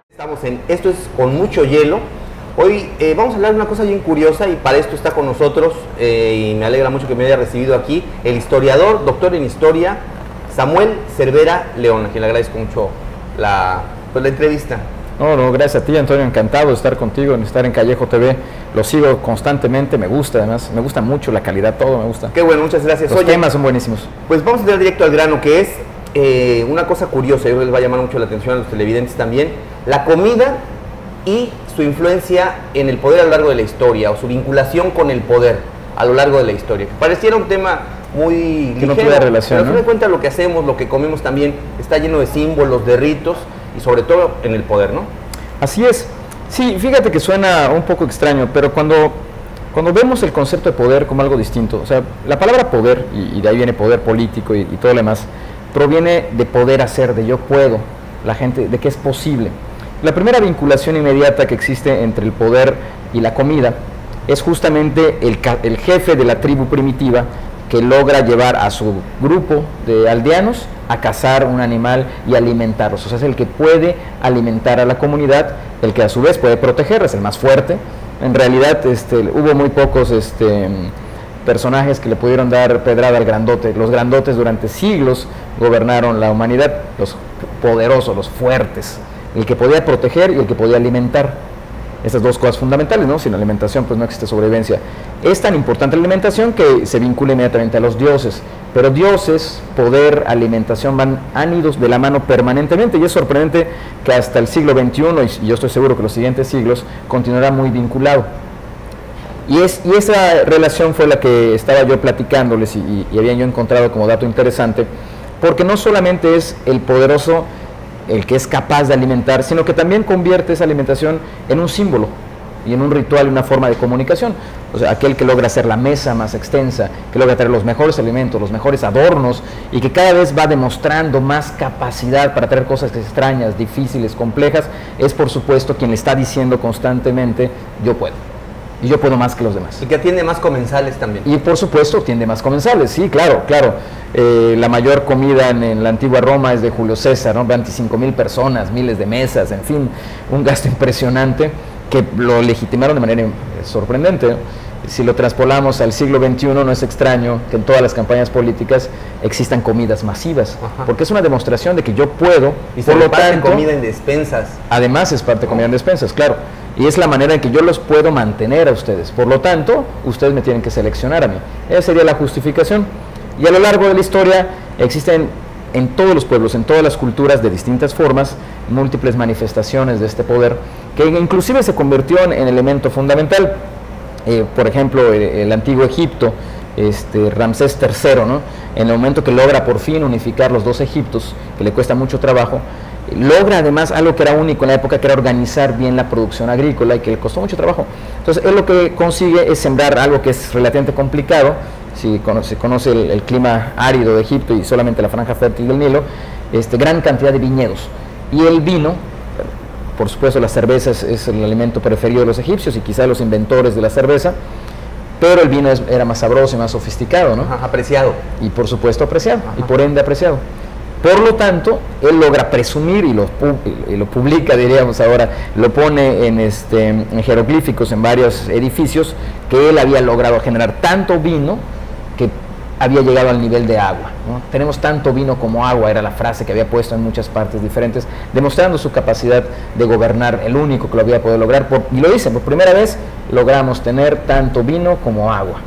Estamos en Esto es con mucho hielo. Hoy vamos a hablar de una cosa bien curiosa y para esto está con nosotros y me alegra mucho que me haya recibido aquí el historiador, doctor en historia, Samuel Cervera León, a quien le agradezco mucho la entrevista. No, gracias a ti, Antonio, encantado de estar contigo, de estar en Callejo TV, lo sigo constantemente, me gusta además, me gusta mucho la calidad, todo me gusta. Qué bueno, muchas gracias. Los temas son buenísimos. Pues vamos a entrar directo al grano, que es una cosa curiosa, yo creo que les va a llamar mucho la atención a los televidentes también, la comida y su influencia en el poder a lo largo de la historia, o su vinculación con el poder a lo largo de la historia, que pareciera un tema muy ligero, que no tuviera relación, pero a fin de cuentas lo que hacemos, lo que comemos también está lleno de símbolos, de ritos y sobre todo en el poder, ¿no? Así es. Sí, fíjate que suena un poco extraño, pero cuando vemos el concepto de poder como algo distinto, o sea, la palabra poder, y de ahí viene poder político y todo lo demás, proviene de poder hacer, de yo puedo, la gente, de que es posible. La primera vinculación inmediata que existe entre el poder y la comida es justamente el jefe de la tribu primitiva que logra llevar a su grupo de aldeanos a cazar un animal y alimentarlos. O sea, es el que puede alimentar a la comunidad, el que a su vez puede proteger, es el más fuerte. En realidad hubo muy pocos personajes que le pudieron dar pedrada al grandote. Los grandotes durante siglos gobernaron la humanidad, los poderosos, los fuertes, el que podía proteger y el que podía alimentar. Estas dos cosas fundamentales, ¿no? Sin alimentación pues no existe sobrevivencia. Es tan importante la alimentación que se vincula inmediatamente a los dioses, pero dioses, poder, alimentación han ido de la mano permanentemente, y es sorprendente que hasta el siglo XXI, y yo estoy seguro que los siguientes siglos, continuará muy vinculado. Y esa relación fue la que estaba yo platicándoles y había yo encontrado como dato interesante, porque no solamente es el poderoso el que es capaz de alimentar, sino que también convierte esa alimentación en un símbolo y en un ritual y una forma de comunicación. O sea, aquel que logra hacer la mesa más extensa, que logra traer los mejores alimentos, los mejores adornos, y que cada vez va demostrando más capacidad para traer cosas extrañas, difíciles, complejas, es por supuesto quien le está diciendo constantemente, yo puedo. Y yo puedo más que los demás. Y que atiende más comensales también. Y por supuesto atiende más comensales, sí, claro. La mayor comida en la antigua Roma es de Julio César, ¿no? 25,000 personas, miles de mesas, en fin, un gasto impresionante que lo legitimaron de manera sorprendente, ¿no? Si lo traspolamos al siglo XXI, no es extraño que en todas las campañas políticas existan comidas masivas, porque es una demostración de que yo puedo, y por lo tanto comida en despensas. Además es parte de comida en despensas, claro. Y es la manera en que yo los puedo mantener a ustedes. Por lo tanto, ustedes me tienen que seleccionar a mí. Esa sería la justificación. Y a lo largo de la historia existen en todos los pueblos, en todas las culturas, de distintas formas, múltiples manifestaciones de este poder, que inclusive se convirtió en elemento fundamental. Por ejemplo, el antiguo Egipto, Ramsés III, ¿no? En el momento que logra por fin unificar los dos Egiptos, que le cuesta mucho trabajo, logra además algo que era único en la época, que era organizar bien la producción agrícola y que le costó mucho trabajo. Entonces él lo que consigue es sembrar algo que es relativamente complicado. Si se conoce el clima árido de Egipto y solamente la franja fértil del Nilo, gran cantidad de viñedos. Y el vino, por supuesto la cerveza es el alimento preferido de los egipcios y quizá los inventores de la cerveza, pero el vino era más sabroso y más sofisticado, ¿no? Apreciado. Y por supuesto apreciado, y por ende apreciado. Por lo tanto, él logra presumir y lo publica, diríamos ahora, lo pone en jeroglíficos en varios edificios, que él había logrado generar tanto vino que había llegado al nivel de agua, ¿no? Tenemos tanto vino como agua, era la frase que había puesto en muchas partes diferentes, demostrando su capacidad de gobernar, el único que lo había podido lograr, y lo dice, por primera vez logramos tener tanto vino como agua.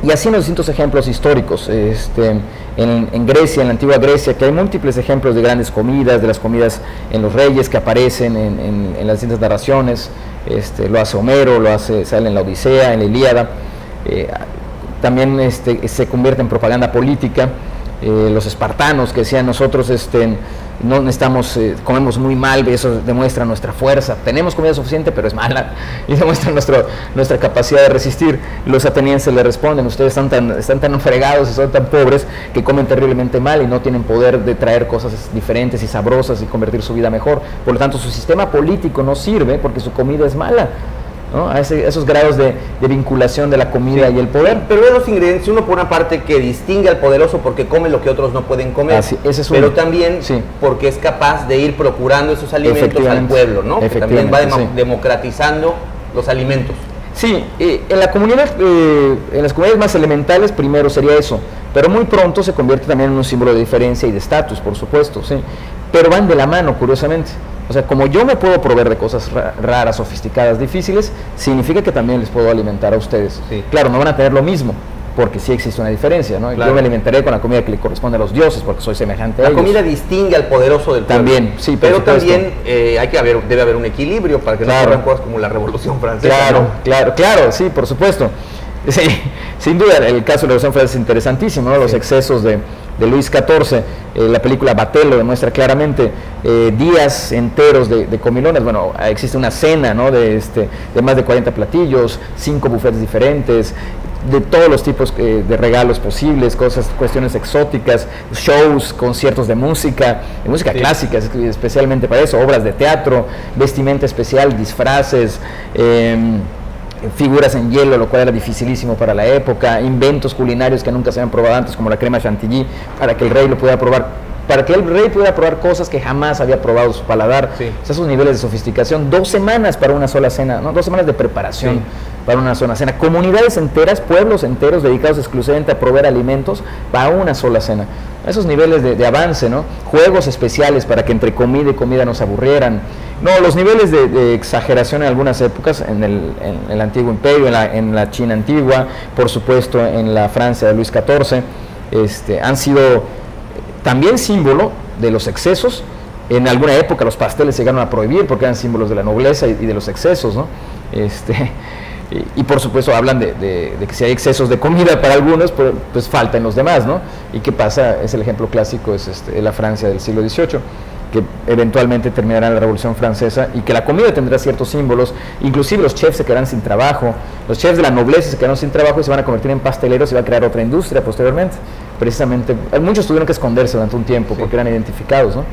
Y así en los distintos ejemplos históricos, en Grecia, en la antigua Grecia, que hay múltiples ejemplos de grandes comidas, de las comidas en los reyes que aparecen en las distintas narraciones, lo hace Homero, sale en la Odisea, en la Ilíada, también se convierte en propaganda política. Los espartanos que decían nosotros no necesitamos, comemos muy mal, eso demuestra nuestra fuerza, tenemos comida suficiente pero es mala, y demuestra nuestra capacidad de resistir. Los atenienses le responden, ustedes están tan fregados y son tan pobres que comen terriblemente mal y no tienen poder de traer cosas diferentes y sabrosas y convertir su vida mejor, por lo tanto su sistema político no sirve porque su comida es mala. ¿no? A esos grados de vinculación de la comida y el poder. Sí, pero de los ingredientes, uno por una parte que distingue al poderoso porque come lo que otros no pueden comer, ese es pero también porque es capaz de ir procurando esos alimentos al pueblo, ¿no? Que también va democratizando los alimentos. Sí, en la comunidad, en las comunidades más elementales primero sería eso, pero muy pronto se convierte también en un símbolo de diferencia y de estatus, por supuesto, sí, pero van de la mano, curiosamente. O sea, como yo me puedo proveer de cosas raras, sofisticadas, difíciles, significa que también les puedo alimentar a ustedes. Sí. Claro, no van a tener lo mismo, porque sí existe una diferencia, ¿no? Claro. Yo me alimentaré con la comida que le corresponde a los dioses, porque soy semejante a ellos. La comida distingue al poderoso del pueblo. También, sí, pero también debe haber un equilibrio para que no ocurran cosas como la Revolución Francesa. Claro, claro, sí, por supuesto. Sí, sin duda, el caso de la Revolución Francesa es interesantísimo, ¿no? Los excesos de Luis XIV, la película Batel lo demuestra claramente, días enteros de comilones. Bueno, existe una cena, ¿no? de más de 40 platillos, 5 buffets diferentes, de todos los tipos de regalos posibles, cuestiones exóticas, shows, conciertos de música clásica, especialmente para eso, obras de teatro, vestimenta especial, disfraces, figuras en hielo, lo cual era dificilísimo para la época, inventos culinarios que nunca se habían probado antes, como la crema chantilly, para que el rey lo pudiera probar, para que el rey pudiera probar cosas que jamás había probado su paladar. Sí. O sea, esos niveles de sofisticación, 2 semanas para una sola cena, ¿no? 2 semanas de preparación para una sola cena, comunidades enteras, pueblos enteros dedicados exclusivamente a proveer alimentos para una sola cena. Esos niveles de avance, ¿no? Juegos especiales para que entre comida y comida no se aburrieran. No, los niveles de exageración en algunas épocas, en el antiguo imperio, en la China antigua, por supuesto en la Francia de Luis XIV, han sido también símbolo de los excesos. En alguna época los pasteles se llegaron a prohibir porque eran símbolos de la nobleza y de los excesos, ¿no? Y por supuesto hablan de que si hay excesos de comida para algunos, pues faltan los demás, ¿no? ¿Y qué pasa? Es el ejemplo clásico, es la Francia del siglo XVIII, que eventualmente terminará en la Revolución Francesa, y que la comida tendrá ciertos símbolos, inclusive los chefs se quedarán sin trabajo, los chefs de la nobleza se quedarán sin trabajo y se van a convertir en pasteleros y va a crear otra industria posteriormente. Precisamente, muchos tuvieron que esconderse durante un tiempo porque eran identificados, ¿no?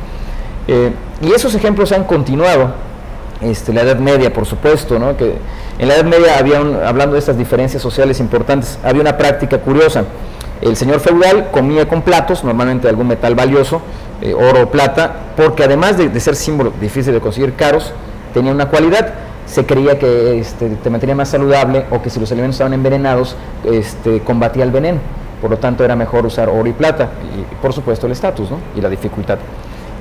Y esos ejemplos han continuado. La Edad Media, por supuesto, ¿no? Que en la Edad Media hablando de estas diferencias sociales importantes, había una práctica curiosa. El señor feudal comía con platos, normalmente de algún metal valioso, oro o plata, porque además de ser símbolo difícil de conseguir, caros, tenía una cualidad. Se creía que te mantenía más saludable, o que si los alimentos estaban envenenados, combatía el veneno. Por lo tanto, era mejor usar oro y plata, y por supuesto el estatus, ¿no? Y la dificultad.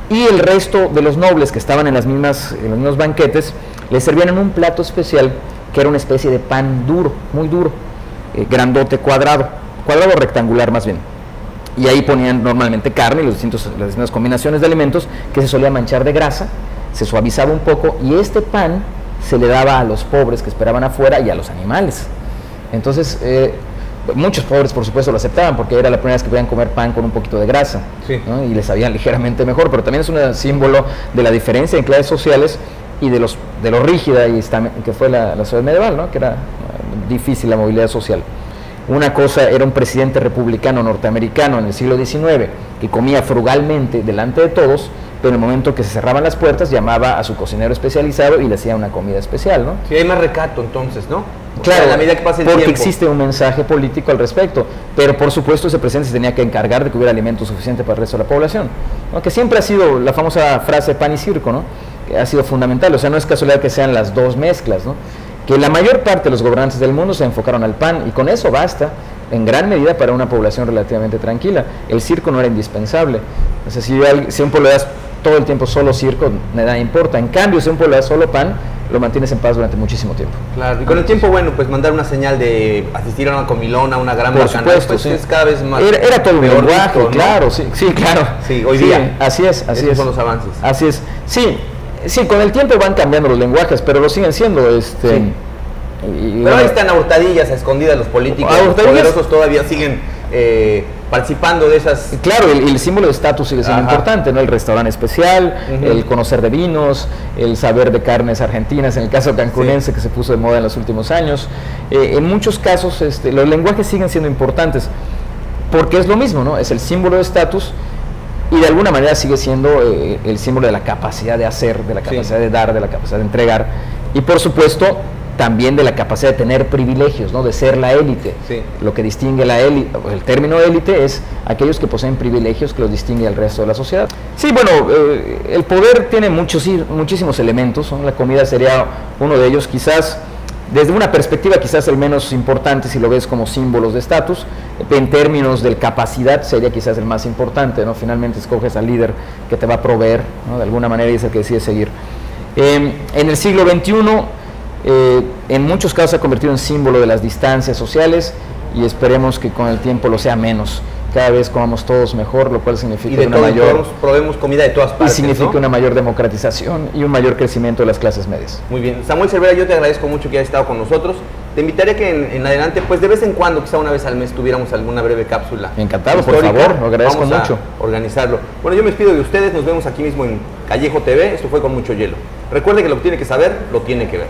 Y el resto de los nobles que estaban en los mismos banquetes, les servían en un plato especial, que era una especie de pan duro, muy duro, grandote, cuadrado rectangular más bien. Y ahí ponían normalmente carne y las distintas combinaciones de alimentos, que se solía manchar de grasa, se suavizaba un poco, y este pan se le daba a los pobres que esperaban afuera y a los animales. Entonces, muchos pobres, por supuesto, lo aceptaban porque era la primera vez que podían comer pan con un poquito de grasa, ¿no? Y les sabían ligeramente mejor, pero también es un símbolo de la diferencia en clases sociales y de lo rígida que fue la sociedad medieval, ¿no? Que era difícil la movilidad social. Una cosa era un presidente republicano norteamericano en el siglo XIX que comía frugalmente delante de todos, pero en el momento que se cerraban las puertas llamaba a su cocinero especializado y le hacía una comida especial, ¿no? Sí, hay más recato entonces, ¿no? Claro, a la medida que pasa el tiempo. Porque existe un mensaje político al respecto, pero por supuesto ese presidente se tenía que encargar de que hubiera alimento suficiente para el resto de la población, ¿no? Que siempre ha sido la famosa frase pan y circo, ¿no? Que ha sido fundamental, o sea, no es casualidad que sean las dos mezclas, ¿no? Que la mayor parte de los gobernantes del mundo se enfocaron al pan, y con eso basta, en gran medida, para una población relativamente tranquila. El circo no era indispensable. O sea, si a un pueblo le das todo el tiempo solo circo, nada importa. En cambio, si a un pueblo le das solo pan, lo mantienes en paz durante muchísimo tiempo. Claro, y con el tiempo, bueno, pues mandar una señal de asistir a una comilona, una gran bacanal, pues sí, es cada vez más. Era todo un lenguaje, ¿no? Claro, sí, claro. Sí, hoy día. Así es. Esos son los avances. Así es. Sí, con el tiempo van cambiando los lenguajes, pero lo siguen siendo. Pero ahí están a hurtadillas, a escondidas los políticos, los poderosos todavía siguen participando de esas. Claro, el símbolo de estatus sigue siendo importante, ¿no? El restaurante especial, el conocer de vinos, el saber de carnes argentinas, en el caso cancunense que se puso de moda en los últimos años. En muchos casos los lenguajes siguen siendo importantes, porque es lo mismo, ¿no? Es el símbolo de estatus, y de alguna manera sigue siendo el símbolo de la capacidad de hacer, de la capacidad de dar, de la capacidad de entregar, y por supuesto también de la capacidad de tener privilegios, ¿no? De ser la élite. Sí. Lo que distingue la élite, el término élite es aquellos que poseen privilegios que los distingue del resto de la sociedad. Sí, bueno, el poder tiene muchísimos elementos, ¿no? La comida sería uno de ellos, quizás desde una perspectiva quizás el menos importante si lo ves como símbolos de estatus. En términos de capacidad sería quizás el más importante, ¿no? Finalmente escoges al líder que te va a proveer, ¿no? De alguna manera, y es el que decide seguir. En el siglo XXI, en muchos casos se ha convertido en símbolo de las distancias sociales, y esperemos que con el tiempo lo sea menos. Cada vez comamos todos mejor, lo cual significa una mayor... probemos comida de todas partes, y significa, ¿no?, una mayor democratización y un mayor crecimiento de las clases medias. Muy bien. Samuel Cervera, yo te agradezco mucho que hayas estado con nosotros. Te invitaría que en adelante, pues de vez en cuando, quizá una vez al mes, tuviéramos alguna breve cápsula. Encantado, histórica. por favor, lo agradezco Vamos mucho. A organizarlo. Bueno, yo me despido de ustedes, nos vemos aquí mismo en Callejo TV. Esto fue Con Mucho Hielo. Recuerde que lo que tiene que saber, lo tiene que ver.